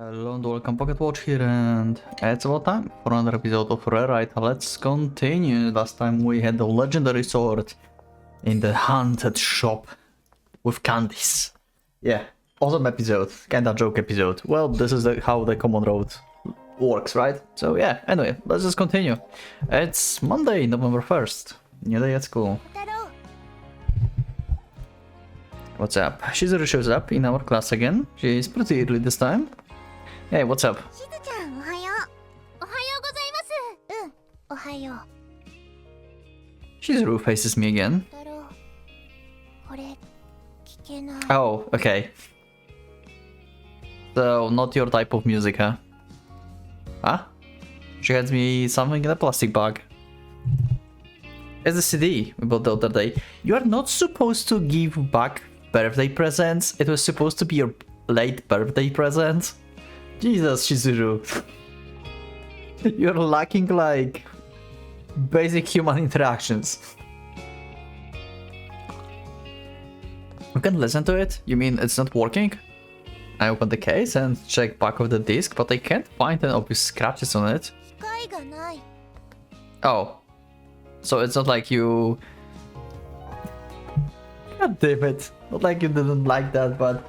Hello and welcome, Pocket Watch here, and it's about time for another episode of Rare Right. Let's continue. Last time we had the legendary sword in the haunted shop with candies. Yeah, awesome episode, kinda joke episode. Well, this is how the common road works, right? So yeah, anyway, let's just continue. It's Monday, November 1st. New day at school. What's up? Shizuru shows up in our class again. She's pretty early this time. Hey, what's up? Shizuru faces me again. Oh, okay. So, not your type of music, huh? Huh? She hands me something in a plastic bag. It's a CD we bought the other day. You are not supposed to give back birthday presents. It was supposed to be your late birthday present. Jesus, Shizuru. You're lacking, like, basic human interactions. You can listen to it? You mean it's not working? I open the case and check back of the disc, but I can't find any obvious scratches on it. Oh. So it's not like you... God damn it. Not like you didn't like that, but...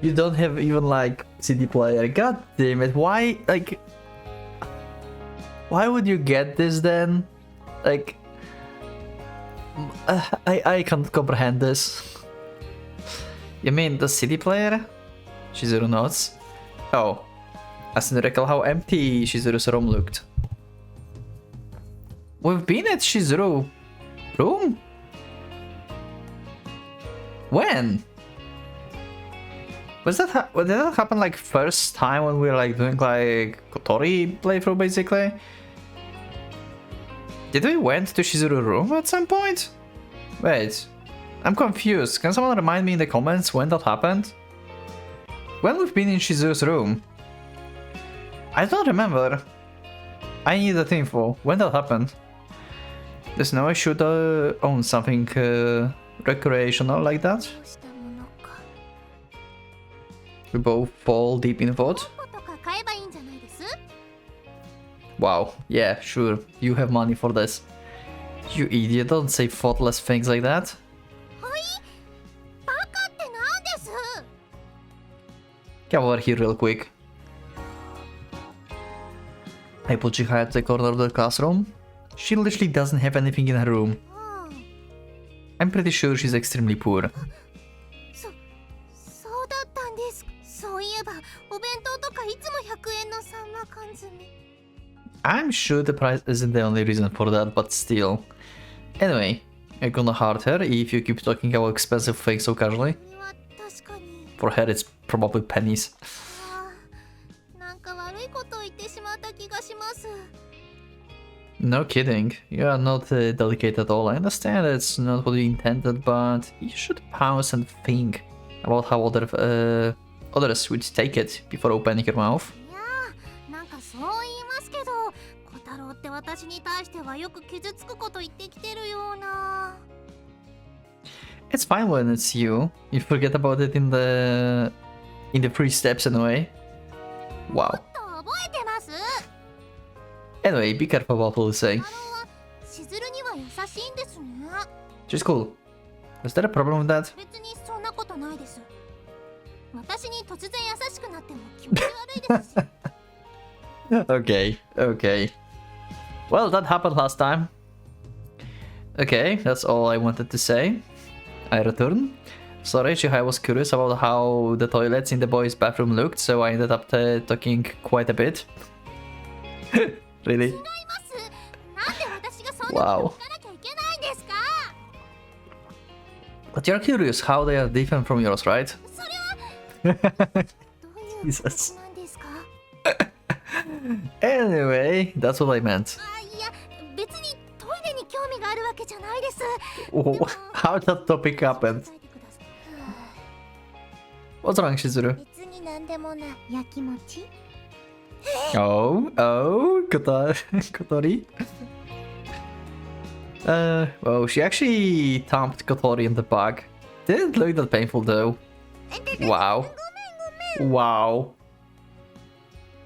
You don't have even, like, CD player. God damn it. Why, like... Why would you get this then? Like... I can't comprehend this. You mean the CD player? Shizuru nods. Oh. I still recall how empty Shizuru's room looked. We've been at Shizuru's room? When? Did that happen like first time when we were like doing like Kotori playthrough basically? Did we went to Shizuru's room at some point? Wait, I'm confused. Can someone remind me in the comments when that happened? When we've been in Shizuru's room? I don't remember. I need that info. When that happened? There's no I should own something recreational like that. We both fall deep in thought. Wow, yeah, sure, you have money for this. You idiot, don't say thoughtless things like that. Come over here real quick. I put Chihaya at the corner of the classroom. She literally doesn't have anything in her room. I'm pretty sure she's extremely poor. I'm sure the price isn't the only reason for that, but still. Anyway, I'm gonna hurt her if you keep talking about expensive things so casually. For her it's probably pennies. No kidding, you are not delicate at all. I understand it's not what you intended, but you should pause and think about how others would take it before opening your mouth. It's fine when it's you. You forget about it in the 3 steps anyway. Wow. Anyway, be careful about what you say. She's cool. Is there a problem with that? Okay. Well, that happened last time. Okay, that's all I wanted to say. I return. Sorry, Chihaya was curious about how the toilets in the boys' bathroom looked, so I ended up talking quite a bit. Really? Wow. But you're curious how they are different from yours, right? Jesus. Anyway, that's what I meant. Oh, how did that topic happen? What's wrong, Shizuru? Oh, Kotori. Well, she actually thumped Kotori in the back. Didn't look that painful though. Wow.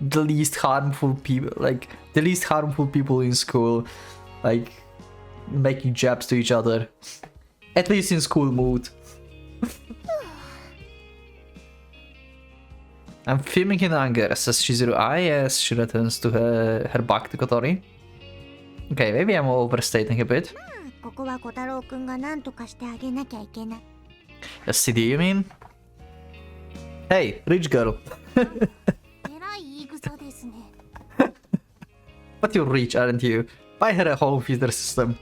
the least harmful people, like the least harmful people in school, like making jabs to each other, at least in school mood. I'm fuming in anger, says Shizuru Ai as she returns to her back to Kotori. Okay, maybe I'm overstating a bit. A CD, you mean? Hey, rich girl. But you're rich, aren't you? Buy her a home theater system.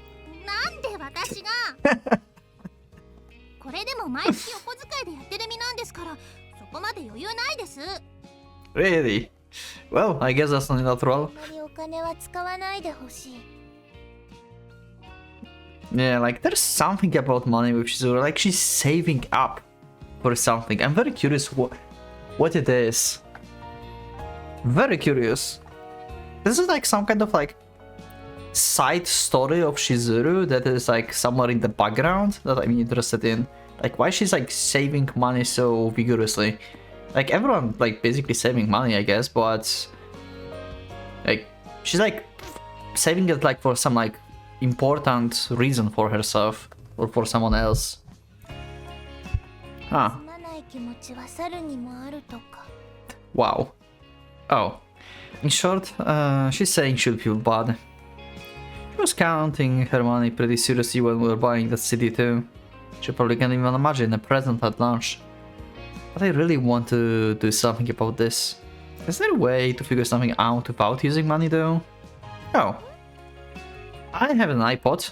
Really? Well, I guess that's not natural. Yeah, like there's something about money with Shizuru, like she's saving up for something. I'm very curious what it is. Very curious. This is like some kind of like side story of Shizuru that is like somewhere in the background that I'm interested in. Like why she's like saving money so vigorously. Like everyone like basically saving money, I guess, but like she's like saving it like for some like important reason for herself or for someone else. Huh. Wow. Oh. In short, she's saying she'll feel bad. She was counting her money pretty seriously when we were buying that CD too. She probably can't even imagine a present at lunch. But I really want to do something about this. Is there a way to figure something out without using money though? Oh. I have an iPod.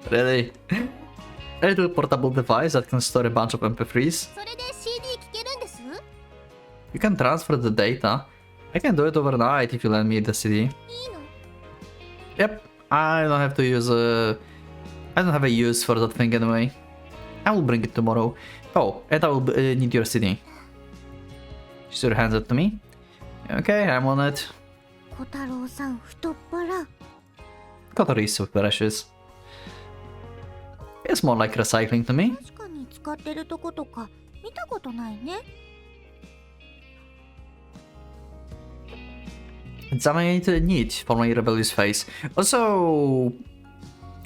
Really? A little portable device that can store a bunch of MP3s. You can transfer the data. I can do it overnight if you lend me the CD. Yep, I don't have to use I don't have a use for that thing anyway. I will bring it tomorrow. Oh, and I will need your CD. She hands it to me. Okay, I'm on it. Kotori is so precious. It's more like recycling to me. Examine neat for my rebellious face. Also,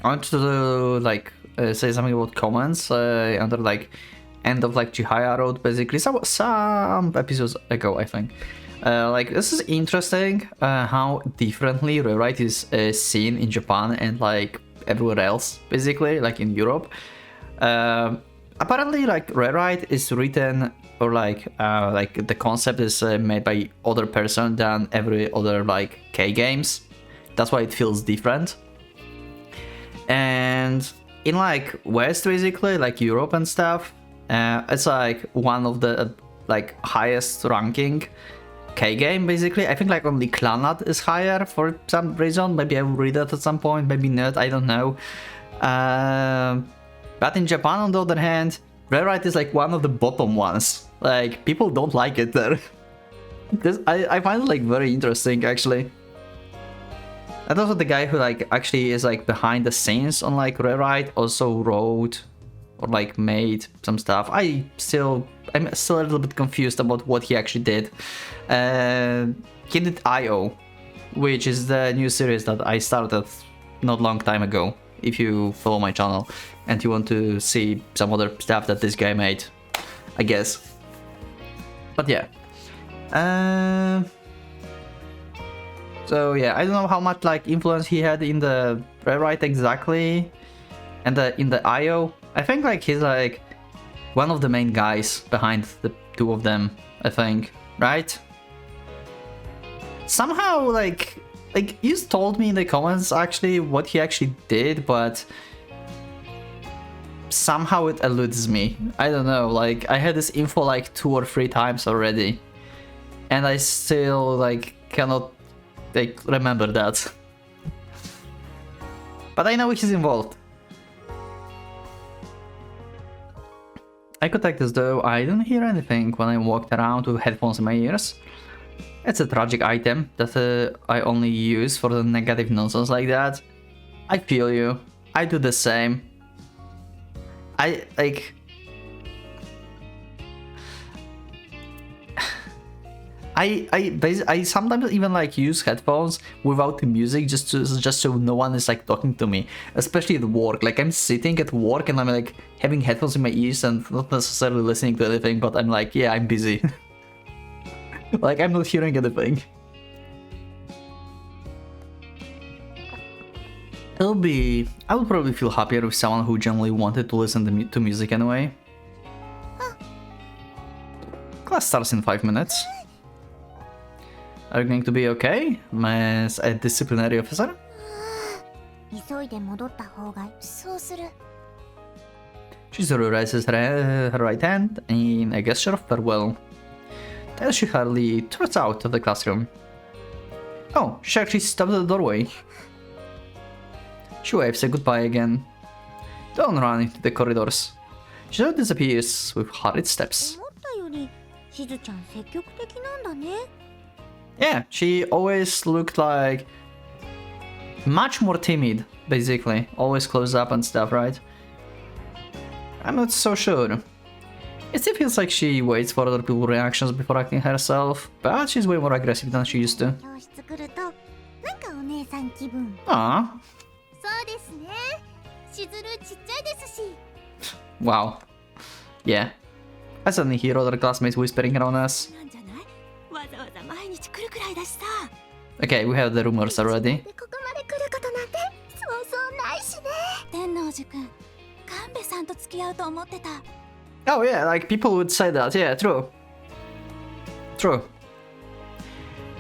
I want to like say something about comments under like end of like Chihaya Road, basically some episodes ago, I think. Like this is interesting how differently rewrite is seen in Japan and like everywhere else, basically like in Europe. Apparently, like rewrite is written or like the concept is made by other person than every other like K games. That's why it feels different. And in like West, basically like Europe and stuff, it's like one of the like highest ranking K game, basically. I think like only Clanat is higher for some reason. Maybe I will read that at some point, maybe not, I don't know. But in Japan, on the other hand, rewrite is like one of the bottom ones. Like people don't like it there. I find it like very interesting actually. And also the guy who like actually is like behind the scenes on like rewrite also wrote or like made some stuff. I'm still a little bit confused about what he actually did. He did IO, which is the new series that I started not long time ago. If you follow my channel and you want to see some other stuff that this guy made, I guess. But yeah. So yeah, I don't know how much like influence he had in the rewrite exactly, and in the IO. I think like he's like one of the main guys behind the two of them, I think, right? Somehow like you told me in the comments actually what he actually did, but somehow it eludes me. I don't know, like I had this info like 2 or 3 times already, and I still like cannot like remember that. But I know he's involved. I could take this though, I didn't hear anything when I walked around with headphones in my ears. It's a tragic item that I only use for the negative nonsense like that. I feel you. I do the same. I like... I sometimes even like use headphones without the music just so no one is like talking to me, especially at work. Like I'm sitting at work and I'm like having headphones in my ears and not necessarily listening to anything, but I'm like, yeah, I'm busy. Like I'm not hearing anything. I would probably feel happier with someone who generally wanted to listen to music anyway. Class starts in 5 minutes. Are you going to be okay, as a disciplinary officer? Chizuru raises her right hand in a gesture of farewell. Then she hurriedly trots out of the classroom. Oh, she actually stopped at the doorway. She waves a goodbye again. Don't run into the corridors. She disappears with hurried steps. Yeah, she always looked like much more timid, basically. Always close up and stuff, right? I'm not so sure. It still feels like she waits for other people's reactions before acting herself, but she's way more aggressive than she used to. Aww. Wow. Yeah. I suddenly hear other classmates whispering around us. Okay, we have the rumors already. Oh yeah, like people would say that, yeah, true. True.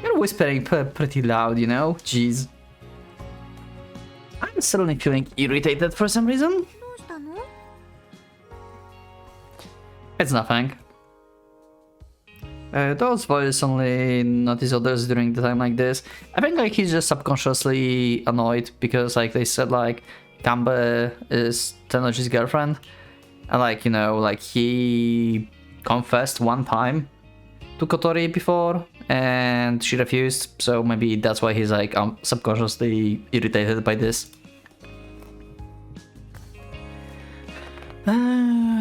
You're whispering pretty loud, you know? Jeez. I'm suddenly feeling irritated for some reason. It's nothing. Those boys only notice others during the time like this. I think like he's just subconsciously annoyed because like they said like Kambe is Tenochi's girlfriend. And like, you know, like he confessed one time to Kotori before and she refused. So maybe that's why he's like subconsciously irritated by this.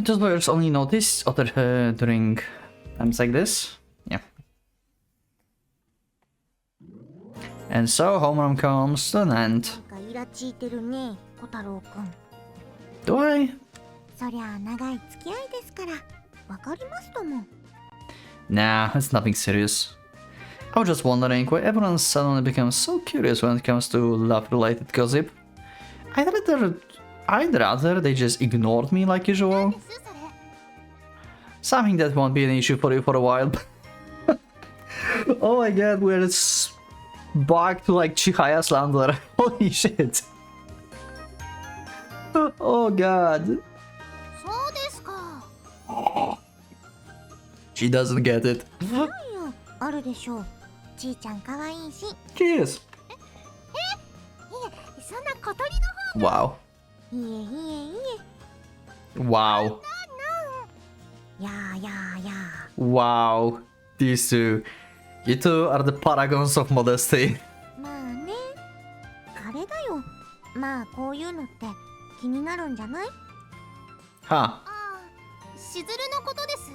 Those boys only notice other during times like this. Yeah. And so homeroom comes to an end. Do I? Nah, it's nothing serious. I was just wondering why everyone suddenly becomes so curious when it comes to love-related gossip. I'd rather they just ignored me like usual. Something that won't be an issue for you for a while. Oh my god, we're back to like Chihaya slander. Holy shit. Oh god. She doesn't get it. Cheers. Wow. Wow. Wow. These two. You two are the paragons of modesty. Huh. しずるのことです。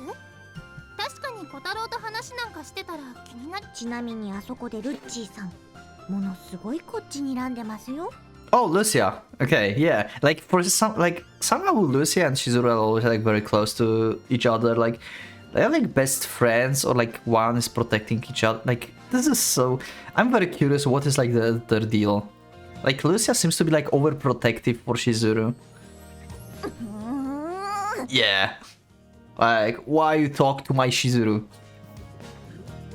確かに小太郎と話なんかしてたら気になる。ちなみにあそこでルッチーさん、ものすごいこっちにらんでますよ。Oh, Lucia. Okay, yeah. Like for somehow Lucia and Chizuru are always like very close to each other. Like they are like best friends, or like one is protecting each other. Like this is so. I'm very curious. What is like their deal? Like Lucia seems to be like overprotective for Chizuru. Yeah. Like, why you talk to my Chizuru?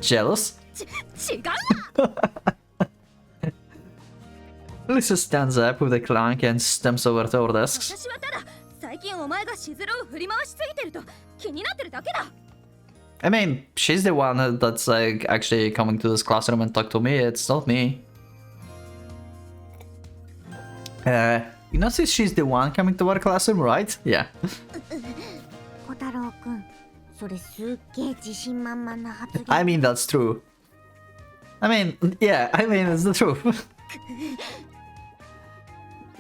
Jealous? Lisa stands up with a clank and stamps over to our desks. I mean, she's the one that's like actually coming to this classroom and talk to me, it's not me. You notice she's the one coming to our classroom, right? Yeah. I mean, that's true. I mean, yeah, I mean, it's the truth.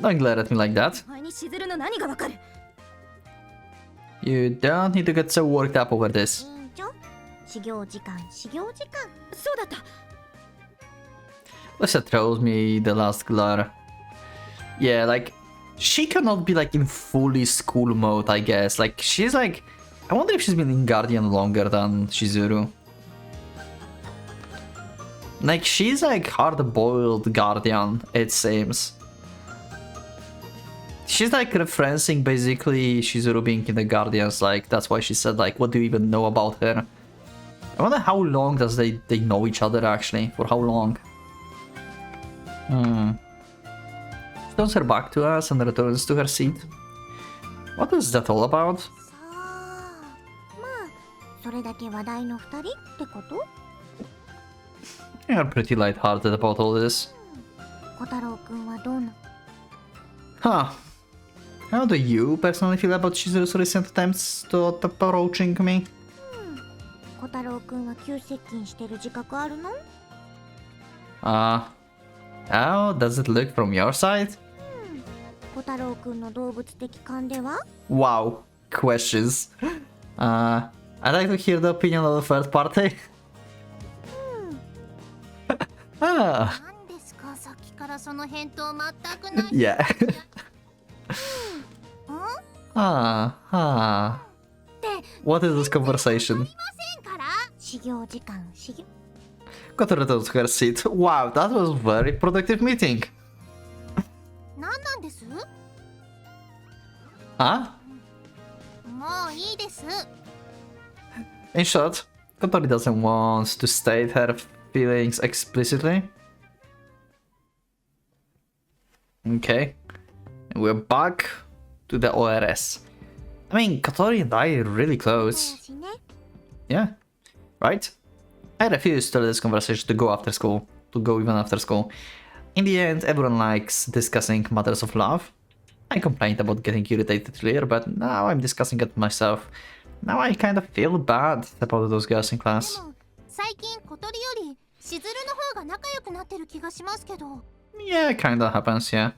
Don't glare at me like that. You don't need to get so worked up over this. 始業時間そうだった Lisa tells me the last glare. Yeah, like, she cannot be like in fully school mode, I guess. Like, she's like, I wonder if she's been in Guardian longer than Shizuru. Like, she's like hard-boiled Guardian, it seems. She's like referencing basically Shizuru being in the Guardians, like, that's why she said, like, what do you even know about her? I wonder how long does they know each other, actually. For how long? She turns her back to us and returns to her seat. What is that all about? さあまあそれだけ話題の2人ってこと You're pretty lighthearted about all this. 小太郎くんはどうな Huh. How do you personally feel about Shizuru's recent attempts to approaching me? 小太郎くんは急接近してる自覚あるの How does it look from your side? 小太郎くんの動物的勘では Wow, questions. I'd like to hear the opinion of the third party. なんですかさっきからその返答全くない Yeah. What is this conversation? 始業時間 Got to return to her seat. Wow, that was a very productive meeting. 何なんです Huh? もういいです In short, Kotori doesn't want to state her feelings explicitly. Okay. And we're back to the ORS. I mean, Kotori and I are really close. しね Yeah. Right? I refused to let this conversation to go after school. To go even after school. In the end, everyone likes discussing matters of love. I complained about getting irritated earlier, but now I'm discussing it myself. Now I kind of feel bad about those girls in で class. も最近小鳥よりしずるの方が仲良くなってる気がしますけど Yeah, it kinda happens, yeah.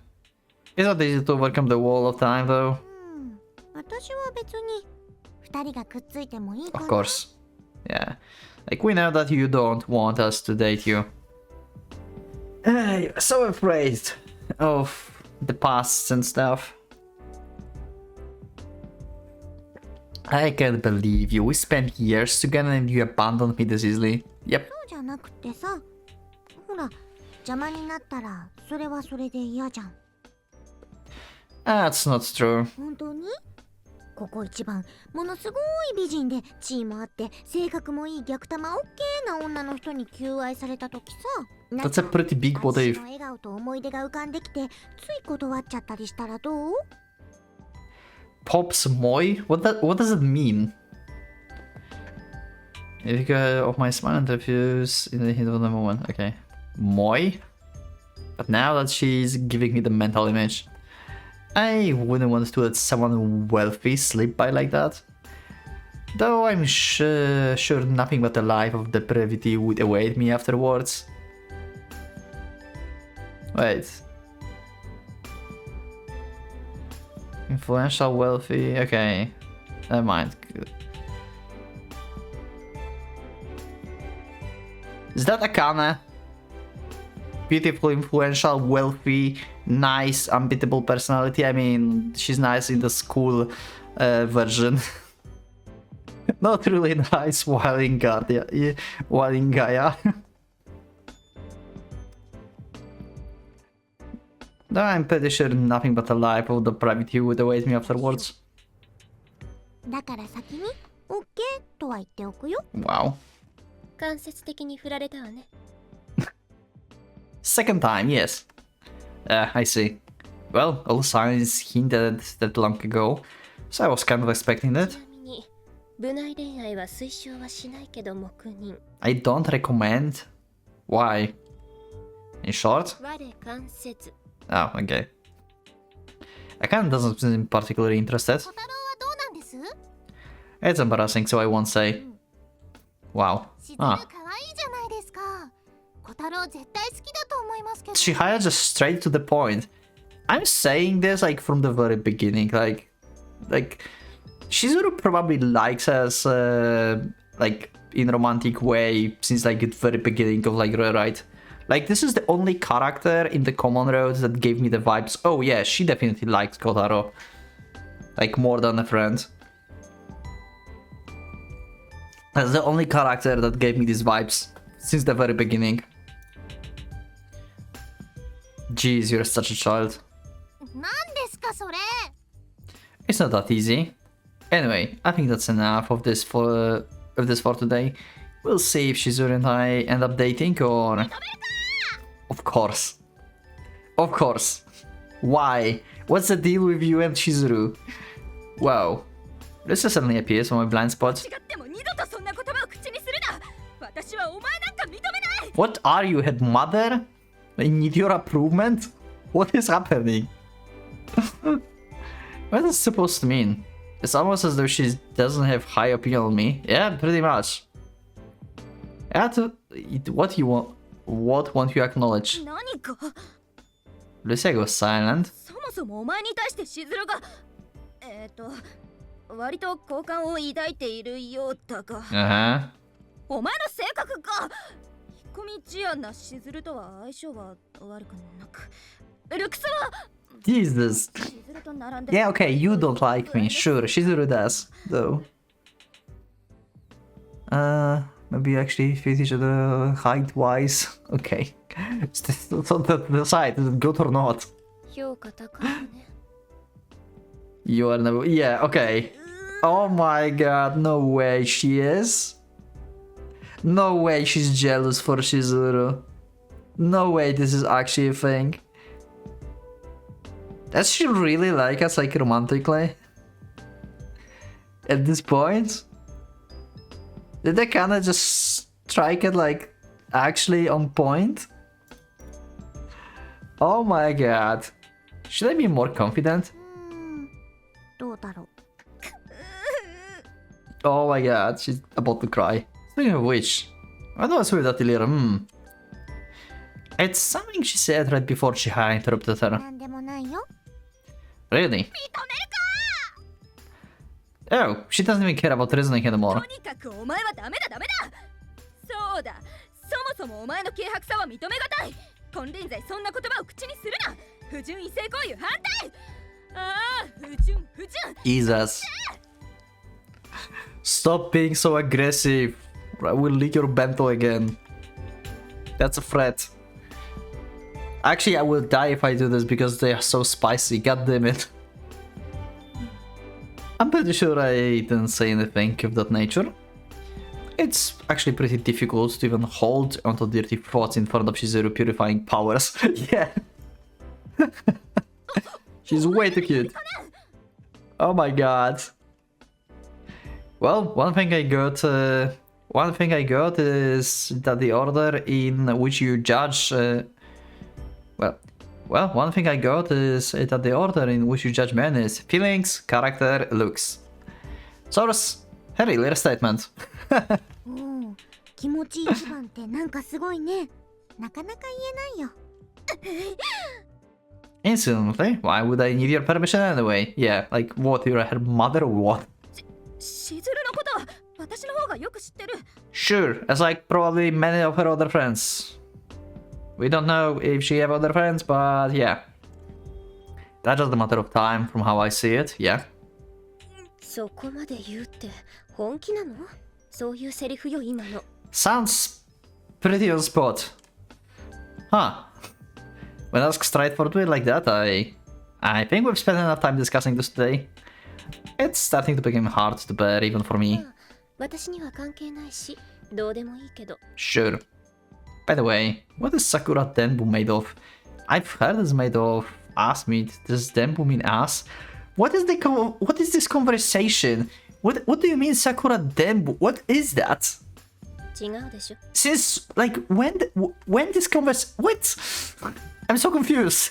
It's not easy to overcome the wall of time, though. 私は別に2人がくっついてもいいか Of な course. Yeah. Like, we know that you don't want us to date you. You're so afraid of the past and stuff. I can't believe you. We spent years together and you abandoned me this easily. Yep. そうじゃなくてさほら邪魔になったらそれはそれで嫌じゃん That's not true. 本当にここ一番ものすごい美人で地位もあって性格もいい逆玉オッケーな女の人に求愛された時さ That's a pretty big what 私 if. の笑顔と思い出が浮かんできてつい断っちゃったりしたらどう Pops Moi? What does it mean? If you of my smile interviews in the heat of the moment. Okay. Moi? But now that she's giving me the mental image, I wouldn't want to let someone wealthy slip by like that. Though I'm sure nothing but a life of depravity would await me afterwards. Wait. Influential, wealthy, okay. Never mind. Is that Akane? Beautiful, influential, wealthy, nice, unbeatable personality. I mean, she's nice in the school version. Not really nice while in Guardia, while in Gaia. No, I'm pretty sure nothing but a life of depravity would await me afterwards. だから先に OK とは言っておくよ Wow. 間接的に振られたわね Second time, yes. I see. Well, all signs hinted at that long ago, so I was kind of expecting that. ちなみに部内恋愛は推奨はしないけど黙認 I don't recommend. Why? In short? 我関節 Oh, okay. Akane doesn't seem particularly interested. 小太郎はどうなんです It's embarrassing, so I won't say. Wow. しずる可 Ah. 愛いじゃないですか小太郎絶対好きだと思いますけど Chihaya just straight to the point. I'm saying this like from the very beginning, like Shizuru probably likes us, like in romantic way since like the very beginning of like Rewrite. Like this is the only character in the Common Road that gave me the vibes. Oh yeah, she definitely liked Kotaro. Like more than a friend. That's the only character that gave me these vibes since the very beginning. Jeez, you're such a child. It's not that easy. Anyway, I think that's enough of this for today. We'll see if Shizuru and I end up dating or... Of course. Of course. Why? What's the deal with you and Shizuru? Wow. This suddenly appears on my blind spot. What are you, her mother? I need your approval? What is happening? What is this supposed to mean? It's almost as though she doesn't have high opinion on me. Yeah, pretty much. What you want? What won't you acknowledge? Lucia goes silent. Jesus. Yeah, okay, you don't like me. Sure, Shizuru does, though. Maybe actually fit each other height-wise. Okay. It's on the side, is it good or not? You are never... Yeah, okay. Oh my god, no way she is. No way she's jealous for Shizuru. No way this is actually a thing. Does she really like us, like, romantically? At this point? Did they kinda just strike it, like, actually on point? Oh my god. Should I be more confident? Oh my god, she's about to cry. Speaking of which, I was with that earlier. It's something she said right before Chihaya interrupted her. Really? Oh, she doesn't even care about reasoning anymore. Jesus. Stop being so aggressive. I will lick your bento again. That's a threat. Actually, I will die if I do this because they are so spicy. God damn it. I'm pretty sure I didn't say anything of that nature. It's actually pretty difficult to even hold onto dirty thoughts in front of Shizuru purifying powers. Yeah. She's way too cute. Oh my god. Well, one thing I got is that the order in which you judge... Well, one thing I got is that the order in which you judge men is feelings, character, looks. Source, a really a statement. Instantly? Why would I need your permission anyway? Yeah, like what, you're her mother or what? Sure, as like probably many of her other friends. We don't know if she have other friends, but yeah. That's just a matter of time from how I see it, yeah. Sounds pretty on spot. Huh. When asked straightforwardly like that, I think we've spent enough time discussing this today. It's starting to become hard to bear even for me. Sure. By the way, what is Sakura Denbu made of? I've heard it's made of ass meat. Does Denbu mean ass? What is this conversation? What do you mean Sakura Denbu? What is that? Since like when this conversation? What? I'm so confused.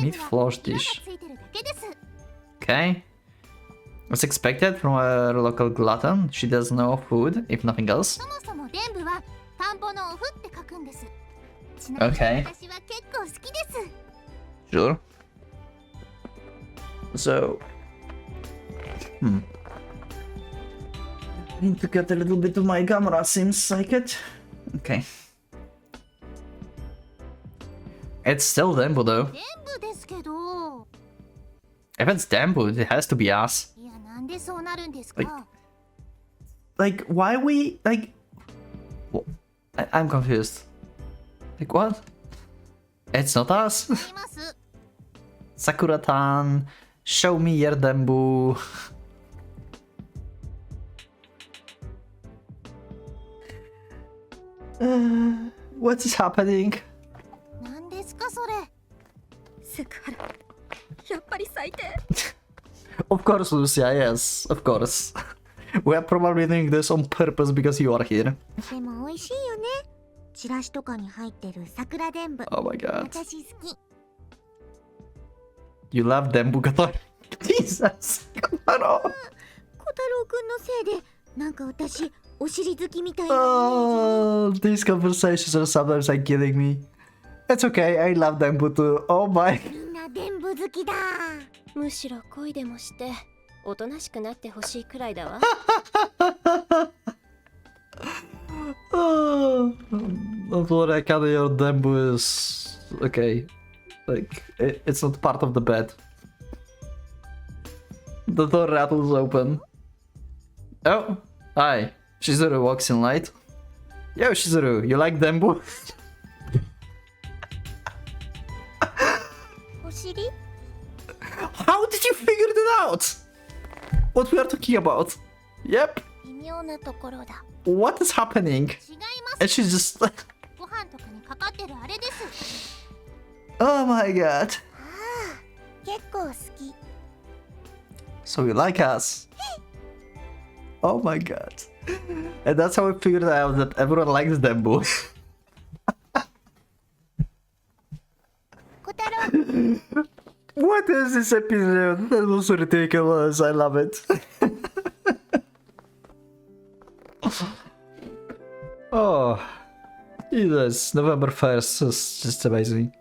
Meat floss dish. Okay. As expected from a local glutton, she does know food, if nothing else. Okay. Sure. So, I need to get a little bit of my camera, seems like it. Okay. It's still DENBU though. 全部ですけど。 If it's DENBU, it has to be us. いや、なんでそうなるんですか。 Like, why we, like... I'm confused. Like, what? It's not us? 言います。 Sakura-tan, show me your DENBU. What is happening? なんですかそれ。セクハラ。やっぱり最低。 Of course, Lucia, yes, of course. We are probably doing this on purpose because you are here. でも美味しいよね。チラシとかに入ってる桜でんぶ。 Oh my god. 私好き。 You love DENBU, Kotori. Jesus, Kotaro. 小太郎くんのせいで、なんか私、お尻好きみたいな。 Oh, these conversations are sometimes like killing me. It's okay, I love DENBU too. Oh my. みんなでんぶ好きだ。むしろ恋でもしておとなしくなってほしいくらいだわ。Oh, what I can hear DENBU is okay. Like it's not part of the bed. The door rattles open. Oh, hi. Shizuru walks in light. Yo, Shizuru, you like DENBU? お尻 How did you figure it out? What we are talking about? Yep. 微妙なところだ。 What is happening? 違います。 And she's just. ご飯とかにかかってるあれです。 Oh my god. ああ、結構好き。 So you like us? Oh my god. And that's how we figured out that everyone likes DENBU. 小太郎。 What is this episode? That was ridiculous. I love it. Oh, Jesus. November 1st is just amazing.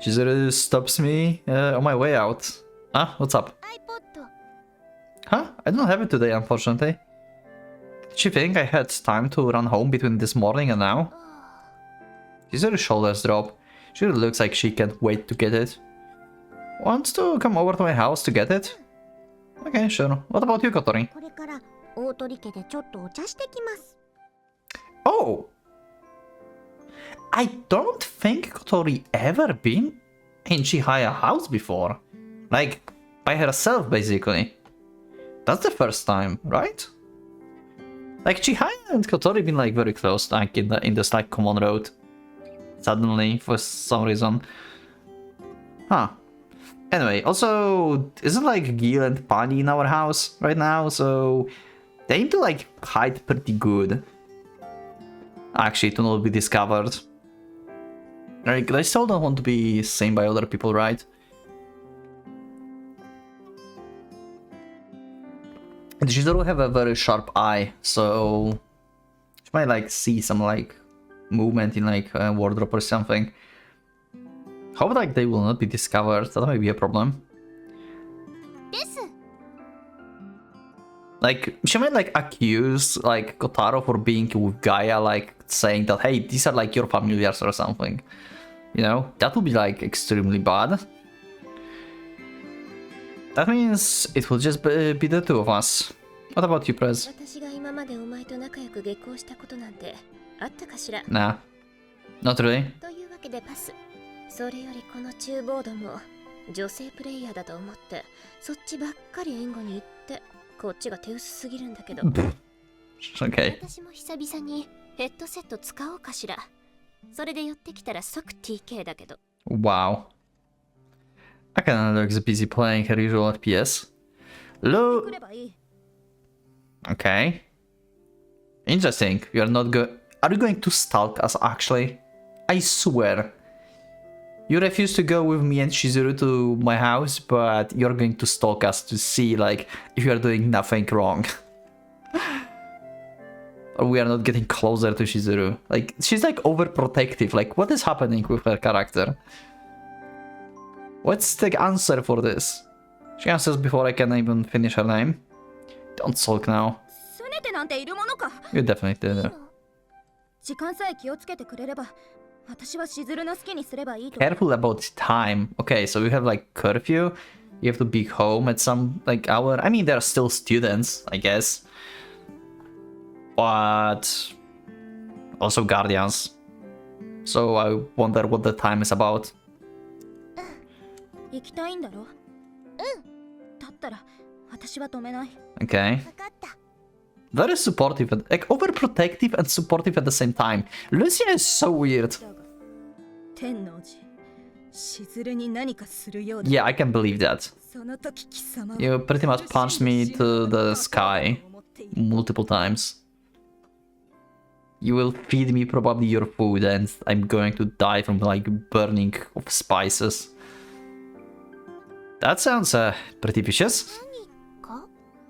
Shizuru stops me on my way out. Huh? What's up? iPod。 Huh? I don't have it today, unfortunately. Did she think I had time to run home between this morning and now? Shizuru's shoulders drop. She really looks like she can't wait to get it. Wants to come over to my house to get it? Okay, sure. What about you, Kotori? これから大鳥家でちょっとお茶してきます。 Oh! I don't think Kotori ever been in Chihaya house before. Like, by herself, basically. That's the first time, right? Like, Chihaya and Kotori been, like, very close, like, in this, like, common road. Suddenly, for some reason. Huh. Anyway, also, isn't, like, Gil and Pani in our house right now? So, they need to, like, hide pretty good. Actually, to not be discovered. Like, they still don't want to be seen by other people, right? And Shizuru have a very sharp eye, so she might like see some like movement in like a wardrobe or something. Hope like they will not be discovered. That might be a problem. です。 Like she might like accuse like Kotaro for being with Gaia, like saying that hey, these are like your familiars or something. You know, that would be like extremely bad. That means it will just be the two of us. What about you, Prez? 私が今までお前と仲良く下校したことなんてあったかしら。 Nah, not really. というわけでパス。それよりこの厨房ども女性プレイヤーだと思ってそっちばっかり援護に行ってこっちが手薄すぎるんだけど。Okay. 私も久々にヘッドセット使おうかしら。それで寄ってきたら即 TK だけど。 Wow. Akana looks busy playing her usual FPS. Look. Okay. Interesting. You are not go. Are you going to stalk us actually? I swear. You refuse to go with me and Shizuru to my house, but you're going to stalk us to see like if you are doing nothing wrong. Or we are not getting closer to Shizuru. Like she's like overprotective. Like what is happening with her character? What's the answer for this? She answers before I can even finish her name. Don't sulk now. 拗ねてなんているものか。 You definitely did it. 時間さえ気をつけてくれれば、私はしずるの好きにすればいいと。 Careful about time. Okay, so you have like curfew. You have to be home at some like hour. I mean, there are still students, I guess. But also guardians. So I wonder what the time is about. 行きたいんだろ。だったら私は止めない。 Okay. 分かった。 Very supportive, like overprotective and supportive at the same time. Lucia is so weird. 天王寺、しずるに何かするようだ。 Yeah, I can believe that. その時貴様は You pretty much punched me to the sky multiple times. You will feed me probably your food and I'm going to die from like burning of spices. That sounds pretty vicious. 何か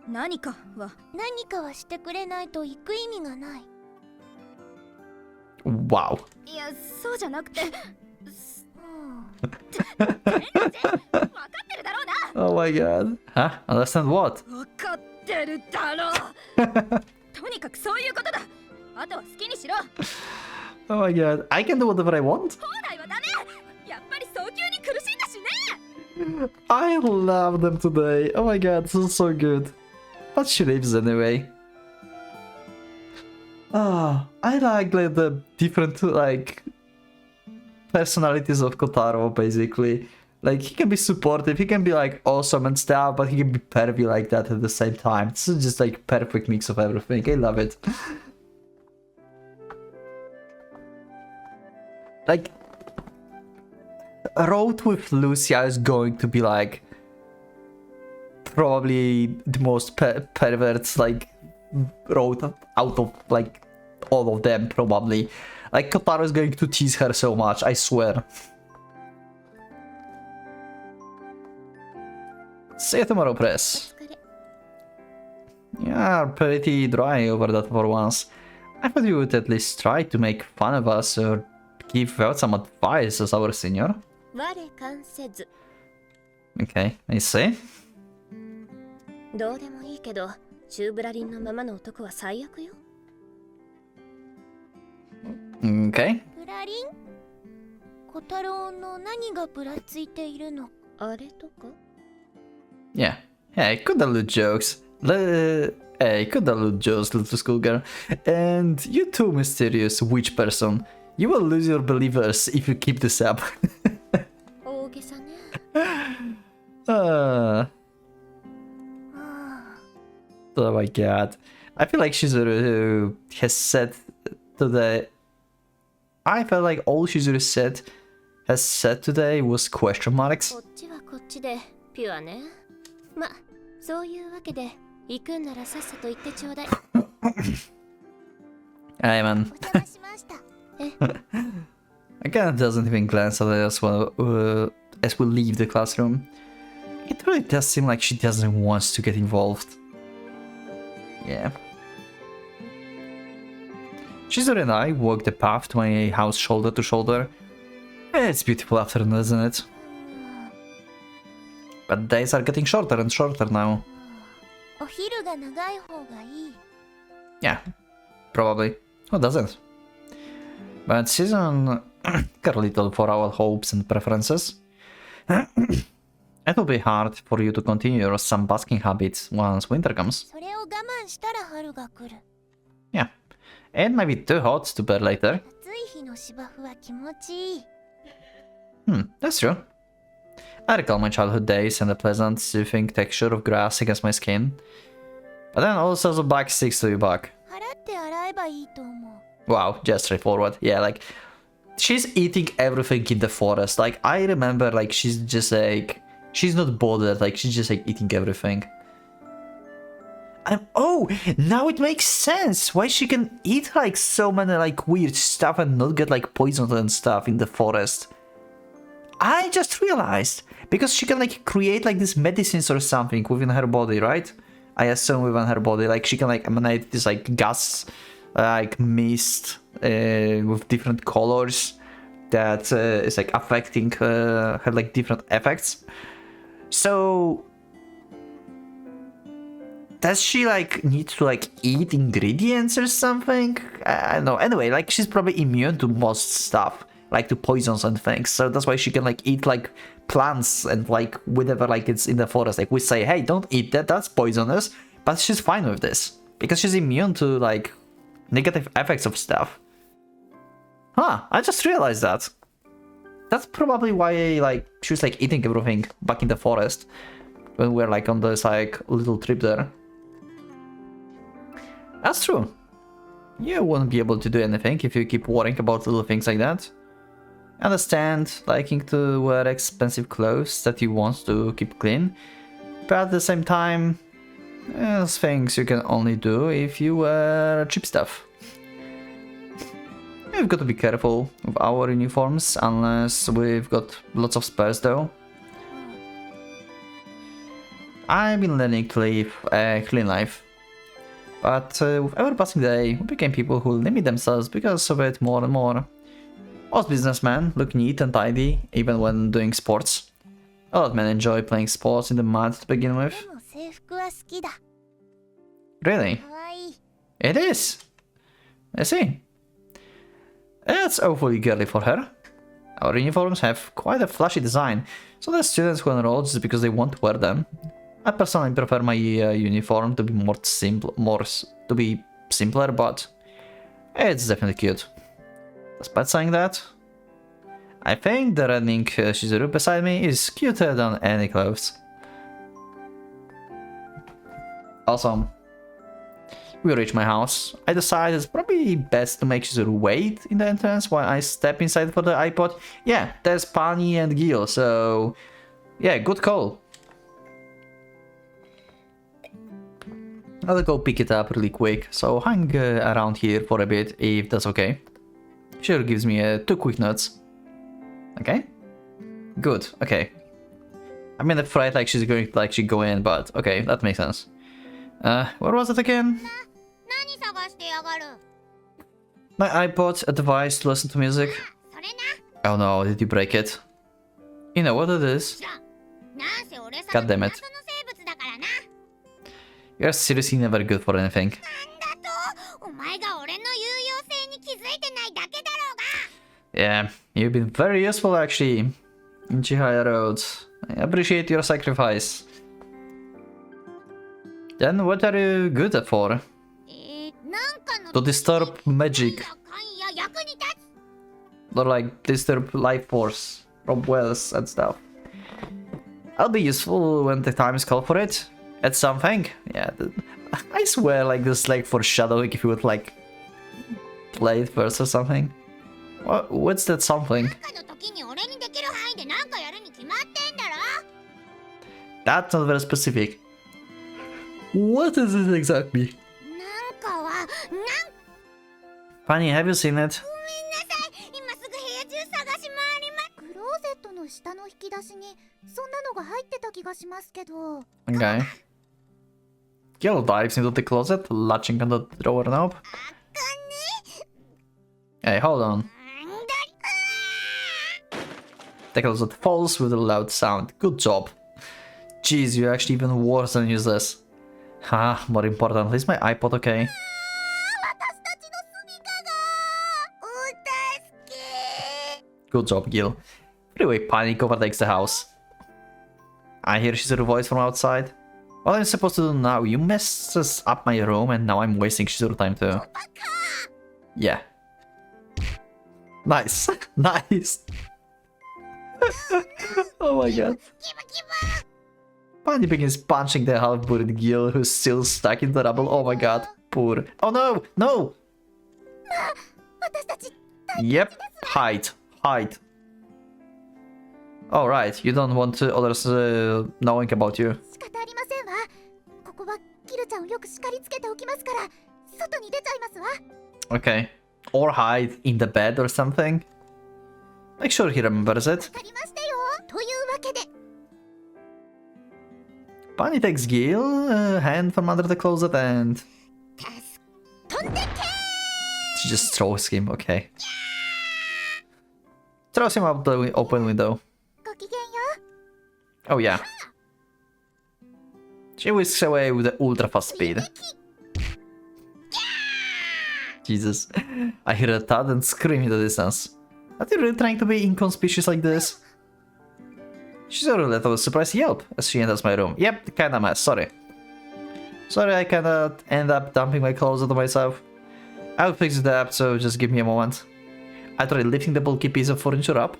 何かは何かはしてくれないと行く意味がない。 Wow. いやそうじゃなくてうん、分かってるだろうな。 Oh my god. Huh? Understand what? 分かってるだろう。とにかくそういうことだ。あとは好きにしろ。 Oh my god. I can do whatever I want. 本来はダメ。やっぱり早急に苦しんだしね。 I love them today. Oh my god, this is so good. But she lives anyway. Ah, I like the different like personalities of Kotaro basically. Like he can be supportive, he can be like awesome and stuff, but he can be pervy like that at the same time. This is just like perfect mix of everything. I love it. Like Road with Lucia is going to be like probably the most perverts like road out of like all of them probably. Like Kotaro is going to tease her so much, I swear. See you tomorrow, press. Yeah, pretty dry over that for once. I thought you would at least try to make fun of us or give out some advice as our senior. 我関せず。 Okay, I see. どうでもいいけど、チューブラリンのままの男は最悪よ。 Okay. ブラリン小太郎の何がぶらついているの？あれとか？ Yeah. Hey, could allude jokes. Hey, could allude jokes, little schoolgirl. And you too, mysterious witch person. You will lose your believers if you keep this up. 大げさね。Oh my god. I feel like Shizuru has said today. I felt like all Shizuru has said today was question marks. こっちはこっちでピュアね。ま、そういうわけで行くんならさっさと行ってちょうだい。Hey man. お邪魔しました。I kind of doesn't even glance at us as we leave the classroom. It really does seem like she doesn't want to get involved. Yeah. Shizuru and I walk the path to my house shoulder to shoulder. It's beautiful afternoon, isn't it? But days are getting shorter and shorter now. お昼が長い方がいい。 Yeah, probably. Who doesn't? But season got a little for our hopes and preferences. It will be hard for you to continue your sunbasking habits once winter comes. それを我慢したら春が来る。 Yeah, it might be too hot to bear later. 暑い日の芝生は気持ちいい。 That's true. I recall my childhood days and the pleasant, soothing texture of grass against my skin. But then also the bug sticks to your back. 払って洗えばいいと思う。 Wow, just straightforward. Yeah, like, she's eating everything in the forest. Like, I remember, like, she's just like, she's not bothered. Like, she's just like eating everything. And oh, now it makes sense why she can eat like so many like weird stuff and not get like poisoned and stuff in the forest. I just realized, because she can like create like these medicines or something within her body, right? I assume within her body, like she can like emanate this like gas, like mist with different colors that is like affecting her like different effects. So does she like need to like eat ingredients or something? I don't know. Anyway, like she's probably immune to most stuff, like to poisons and things. So that's why she can like eat like plants and like whatever like it's in the forest. Like we say, hey, don't eat that, that's poisonous. But she's fine with this because she's immune to like negative effects of stuff. Huh, I just realized that. That's probably why like she was like eating everything back in the forest when we're like on this like little trip there. That's true. You won't be able to do anything if you keep worrying about little things like that. Understand liking to wear expensive clothes that you want to keep clean, but at the same time, there's things you can only do if you wear cheap stuff. We've got to be careful with our uniforms, unless we've got lots of spares though. I've been learning to live a clean life, but with every passing day, we became people who limit themselves because of it more and more. Most businessmen look neat and tidy, even when doing sports. A lot of men enjoy playing sports in the mud to begin with. Really? It is! I see. It's awfully girly for her. Our uniforms have quite a flashy design, so there's students who enroll just because they want to wear them. I personally prefer my uniform to be simpler, but it's definitely cute. Despite saying that, I think the running Shizuru beside me is cuter than any clothes. Awesome. We reach my house. I decided it's probably best to make Shizuru wait in the entrance while I step inside for the iPod. Yeah, there's Pani and Gil, so yeah, good call. I'll go pick it up really quick, so hang around here for a bit if that's okay. Sure gives me 2 quick notes. Okay? Good, okay. I mean, afraid like she's going to actually go in, but okay, that makes sense. Where was it again? My iPod, a device to listen to music. Oh no, did you break it? You know what it is? God damn it. You're seriously never good for anything. Yeah, you've been very useful actually in Chihaya Road. I appreciate your sacrifice. Then what are you good at for? To disturb magic. Or like disturb life force, rob wells and stuff. I'll be useful when the time is called for it. At something. Yeah, I swear like this like foreshadowing if you would like play it first or something. What's that something? That's not very specific. What is it exactly? Fanny, have you seen it? Okay. Gil dives into the closet, latching on the drawer knob. Hey, hold on. The closet falls with a loud sound. Good job. Jeez, you're actually even worse than useless. Ah, more importantly, is my iPod okay? Good job, Gil. Anyway, panic overtakes the house. I hear Shizuru voice from outside. What am I supposed to do now? You messed up my room and now I'm wasting Shizuru time too. Yeah. Nice. Nice. Oh my god. Pani begins punching the half-buried Gil who's still stuck in the rubble. Oh my god. Poor. Oh no! No! Yep. Hide. Hide. Alright, you don't want others knowing about you. Okay. Or hide in the bed or something. Make sure he remembers it. Pani takes Gil a hand from under the closet and... She just throws him, okay. Throws him out the open window. Oh yeah. She whisks away with the ultra fast speed. Jesus. I hear a thud and scream in the distance. Are you really trying to be inconspicuous like this? Shizuru let out a surprised yelp as she enters my room. Yep, kinda mess, sorry. Sorry I kinda end up dumping my clothes onto myself. I'll fix it up, so just give me a moment. I tried lifting the bulky piece of furniture up.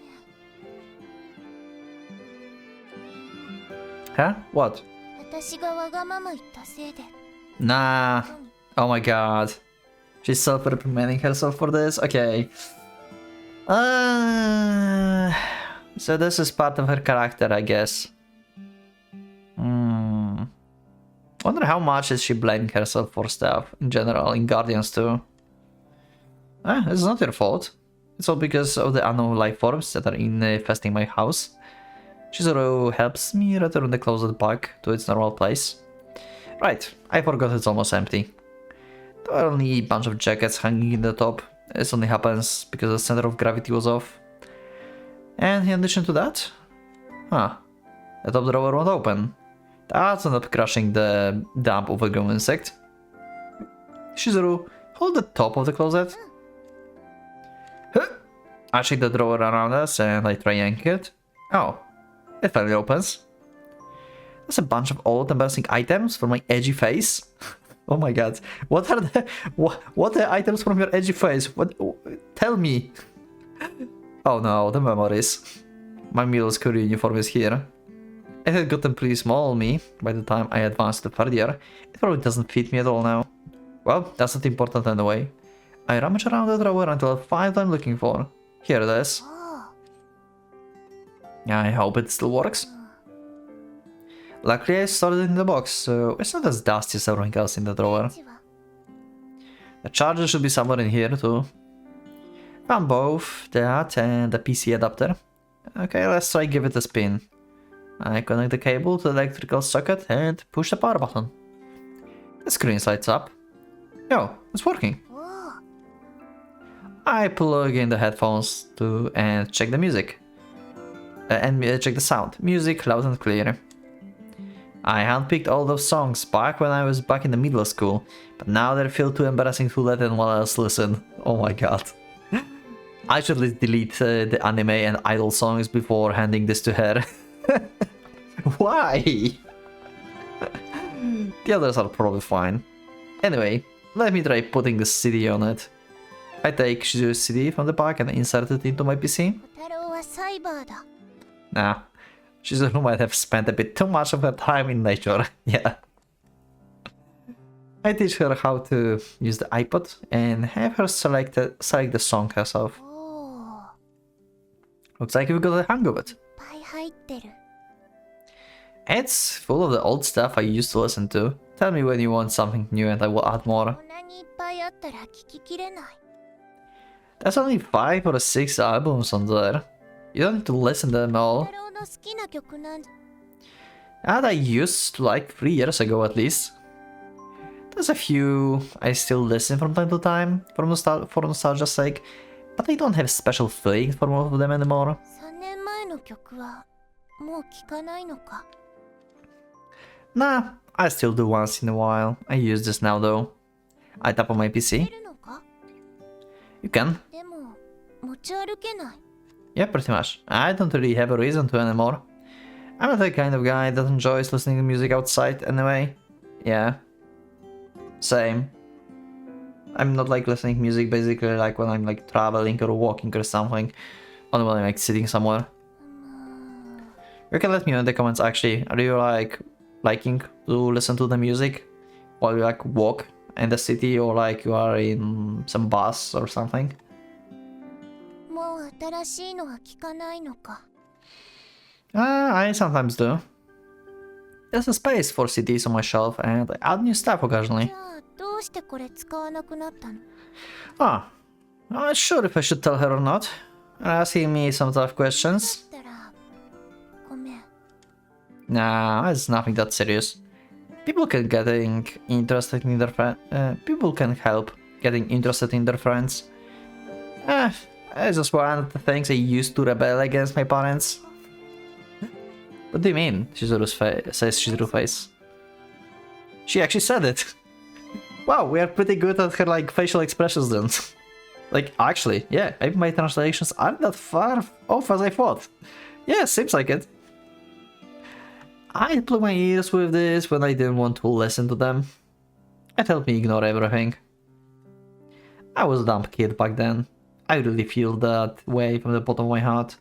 Huh? What? 私がわがまま言ったせいで Nah. Oh my god. She's self-reprimanding herself for this? Okay. So this is part of her character, I guess. Wonder how much is she blaming herself for stuff in general, in Guardians too. It's not your fault. It's all because of the unknown life forms that are infesting my house. Shizuru helps me return the closet back to its normal place. Right, I forgot it's almost empty. There are only a bunch of jackets hanging in the top. This only happens because the center of gravity was off. And in addition to that... the top drawer won't open. That's not crushing the dump of a green insect. Shizuru, hold the top of the closet. I shake the drawer around us and I try yanking it. Oh, it finally opens. There's a bunch of old embarrassing items for my edgy face. Oh my god, what are the items from your edgy face? What? Tell me. Oh no, the memories. My middle school uniform is here. It had gotten pretty small on me by the time I advanced to third year. It probably doesn't fit me at all now. Well, that's not important anyway. I rummage around the drawer until I find what I'm looking for. Here it is. I hope it still works. Luckily I stored it in the box, so it's not as dusty as everything else in the drawer. The charger should be somewhere in here too. Found both that and the PC adapter. Okay, let's try give it a spin. I connect the cable to the electrical socket and push the power button. The screen lights up. Oh, it's working. I plug in the headphones too and check the music. Check the sound. Music loud and clear. I handpicked all those songs back when I was back in the middle school, but now they feel too embarrassing to let anyone else listen. Oh my god. I should delete the anime and idol songs before handing this to her. Why? The others are probably fine. Anyway, let me try putting the CD on it. I take Shizuru's CD from the back and insert it into my PC. Nah, Shizuru might have spent a bit too much of her time in nature, yeah. I teach her how to use the iPod and have her select the song herself. Looks like we got the hang of it. It's full of the old stuff I used to listen to. Tell me when you want something new and I will add more. There's only 5 or 6 albums on there. You don't need to listen to them all. And I used to like 3 years ago at least. There's a few I still listen from time to time for nostalgia's sake, but I don't have special feelings for most of them anymore. Nah, I still do once in a while. I use this now though. I tap on my PC. You can. Yeah, pretty much. I don't really have a reason to anymore. I'm not the kind of guy that enjoys listening to music outside anyway. Yeah. Same. I'm not like listening to music basically like when I'm like traveling or walking or something. Only when I'm like sitting somewhere. You can let me know in the comments actually. Are you like liking to listen to the music while you like walk in the city or like you are in some bus or something? I sometimes do. There's a space for CDs on my shelf and I add new stuff occasionally. Ah, I'm not sure if I should tell her or not. Asking me some tough questions. Nah, it's nothing that serious. People can people can help getting interested in their friends. It's just one of the things I used to rebel against my parents. What do you mean? Says Shizuru's face. She actually said it. Wow, we are pretty good at her like facial expressions then. Like, actually, yeah, maybe my translations aren't that far off as I thought. Yeah, seems like it. I blew my ears with this when I didn't want to listen to them. It helped me ignore everything. I was a dumb kid back then. I really feel that way from the bottom of my heart.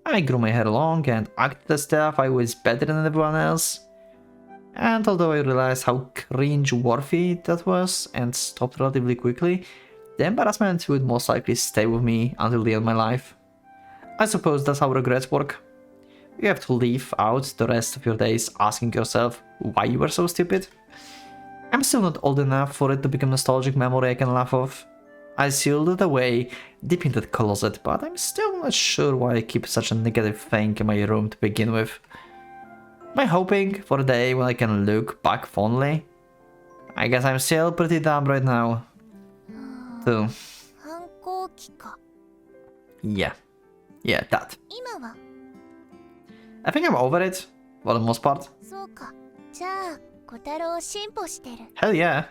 I grew my hair long and acted as if I was better than everyone else. And although I realized how cringe-worthy that was and stopped relatively quickly, the embarrassment would most likely stay with me until the end of my life. I suppose that's how regrets work. You have to live out the rest of your days asking yourself why you were so stupid. I'm still not old enough for it to become a nostalgic memory I can laugh off. I sealed it away deep in the closet, but I'm still not sure why I keep such a negative thing in my room to begin with. Am I hoping for a day when I can look back fondly? I guess I'm still pretty dumb right now. Too. 反抗期か。 Yeah. Yeah, that. 今は I think I'm over it, for the most part. そうか。じゃあ、小太郎進歩してる。 Hell yeah.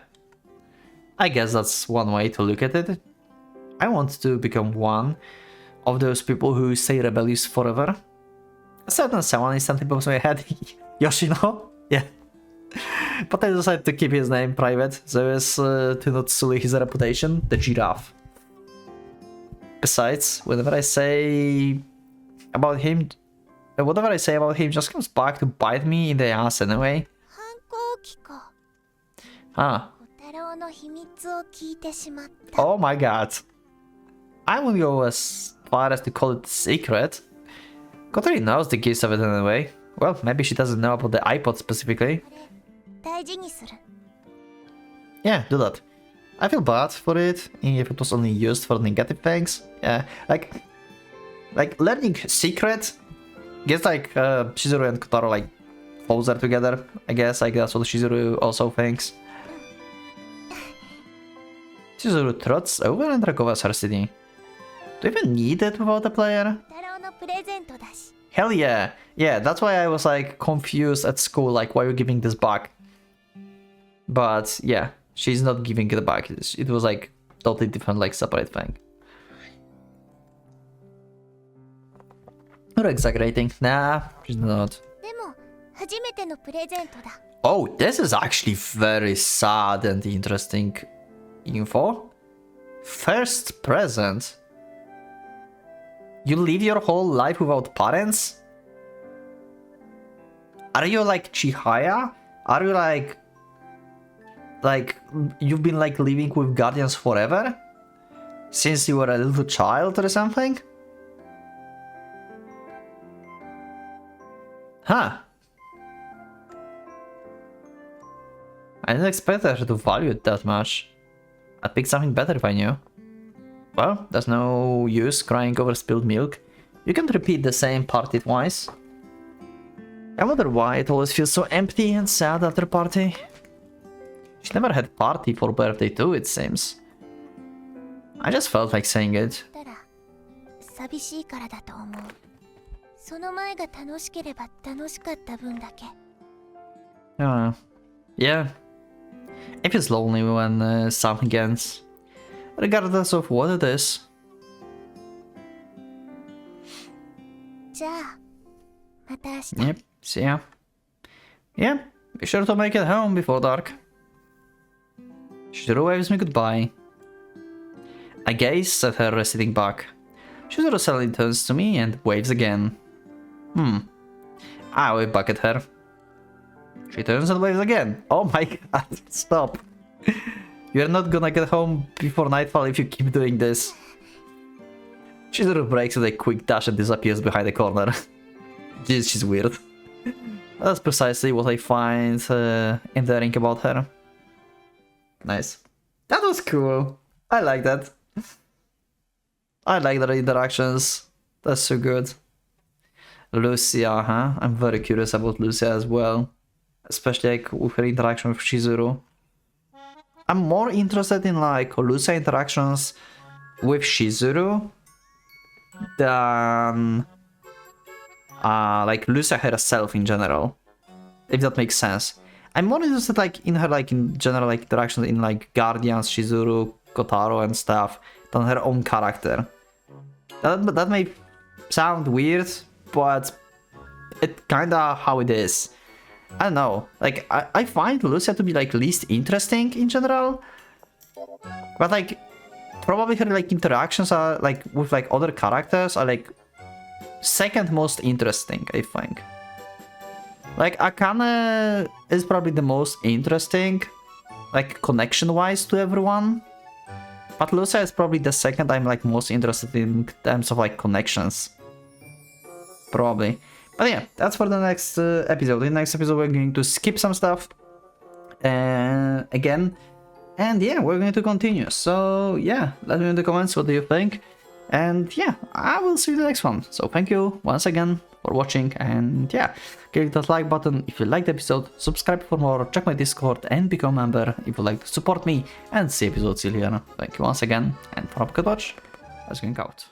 I guess that's one way to look at it. I want to become one of those people who stay rebellious forever. A certain someone instantly pops in my head. Yoshino? Yeah. But I decided to keep his name private, so as to not sully his reputation. The giraffe. Besides, whatever I say about him just comes back to bite me in the ass anyway. 反抗期か。 Huh. 小太郎の秘密を聞いてしまった。 Oh my god. I won't go as far as to call it secret. Kotori knows the gist of it anyway. Well, maybe she doesn't know about the iPod specifically. 大事にする。 Yeah, do that. I feel bad for it if it was only used for negative things. Yeah, like learning secret gets like Shizuru and Kotaro like closer together. I guess like that's what Shizuru also thinks. Shizuru trots over and recovers her city. Do you even need it without a player? 小太郎のプレゼントだし。 Hell yeah. Yeah, that's why I was like confused at school, like why are you giving this back? But yeah, she's not giving it back. It was like totally different, like separate thing. You're exaggerating. Nah, she's not. でも、初めてのプレゼントだ。 Oh, this is actually very sad and interesting info. First present. You live your whole life without parents? Are you like Chihaya? Are you like you've been like living with guardians forever? Since you were a little child or something? Huh. I didn't expect her to value it that much. I'd pick something better if I knew. Well, there's no use crying over spilled milk. You can repeat the same party twice. I wonder why it always feels so empty and sad after party. She never had party for birthday too, it seems. I just felt like saying it. たら、寂しいからだと思う。その前が楽しければ楽しかった分だけ。 Yeah. It feels lonely when something ends. Regardless of what it is. じゃあ、また明日。 Yep, see ya. Yeah, be sure to make it home before dark. Shizuru waves me goodbye. I gaze at her sitting back. Shizuru suddenly turns to me and waves again. I wave back at her. She turns and waves again. Oh my god, stop. You're not gonna get home before nightfall if you keep doing this. Shizuru breaks with a quick dash and disappears behind the corner. Jeez, she's weird. That's precisely what I find endearing about her. Nice. That was cool. I like that. I like their interactions. That's so good. Lucia, huh? I'm very curious about Lucia as well. Especially like with her interaction with Shizuru. I'm more interested in like Lucia interactions with Shizuru than like Lucia herself in general. If that makes sense. I'm more interested like in her like in general like interactions in like Guardians, Shizuru, Kotaro and stuff than her own character. That may sound weird, but it kinda how it is. I don't know. Like I find Lucia to be like least interesting in general, but like probably her like interactions are like with like other characters are like second most interesting, I think. Like Akane is probably the most interesting, like connection-wise to everyone. But Lucia is probably the second I'm like most interested in terms of like connections. Probably. But yeah, that's for the next episode. In the next episode we're going to skip some stuff again. And yeah, we're going to continue. So yeah, let me know in the comments what do you think. And yeah, I will see you in the next one. So thank you once again for watching, and yeah, click that like button if you liked the episode, subscribe for more, check my Discord and become a member if you'd like to support me and see episodes here. Thank you once again, and for PocketWatch, I was going out.